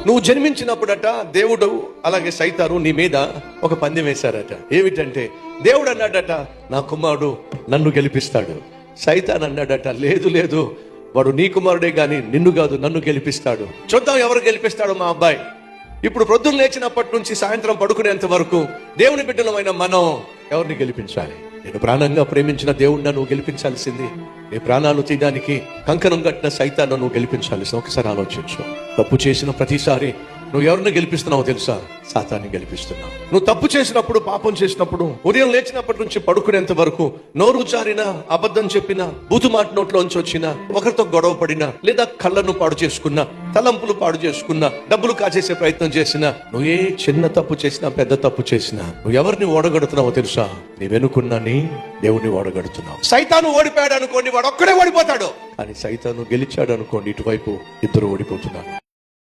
నువ్వు జన్మించినప్పుడట దేవుడు అలాగే సైతాను నీ మీద ఒక పందెం వేశారట. ఏమిటంటే దేవుడు అన్నాడట, నా కుమారుడు నన్ను గెలిపిస్తాడు. సైతాన్ అన్నాడట, లేదు లేదు, వాడు నీ కుమారుడే గాని నిన్ను కాదు, నన్ను గెలిపిస్తాడు. చూద్దాం ఎవరు గెలిపిస్తాడు మా అబ్బాయి. ఇప్పుడు ప్రొద్దున లేచినప్పటి నుంచి సాయంత్రం పడుకునేంత వరకు దేవుని బిడ్డలమైన మనం ఎవరిని గెలిపించాలి? నేను ప్రాణంగా ప్రేమించిన దేవుణ్ణి నువ్వు గెలిపించాల్సింది. నీ ప్రాణాలు తీయడానికి కంకణం కట్టిన సైతాన్ని నువ్వు గెలిపించాల్సింది. ఒకసారి ఆలోచించు. తప్పు చేసిన ప్రతిసారి నువ్వు ఎవరిని గెలిపిస్తున్నావో తెలుసా? సాతాన్ని గెలిపిస్తున్నావు. నువ్వు తప్పు చేసినప్పుడు, పాపం చేసినప్పుడు, ఉదయం లేచినప్పటి నుంచి పడుకునేంత వరకు నోరు జారిన, అబద్ధం చెప్పిన, బూతు మాట నోట్లోంచి వచ్చిన, ఒకరితో గొడవ పడినా, లేదా కళ్ళను పాడు చేసుకున్నా, తలంపులు పాడు చేసుకున్నా, డబ్బులు కాజేసే ప్రయత్నం చేసినా, నువ్వు ఏ చిన్న తప్పు చేసినా, పెద్ద తప్పు చేసినా, నువ్వు ఎవరిని ఓడగడుతున్నావో తెలుసా? నీ వెనుకున్నని దేవుణ్ణి ఓడగడుతున్నావు. సైతాను ఓడిపోయాడు అనుకోండి, వాడు ఒక్కడే ఓడిపోతాడు. కానీ సైతాను గెలిచాడు అనుకోండి, ఇటువైపు ఇద్దరు ఓడిపోతున్నారు.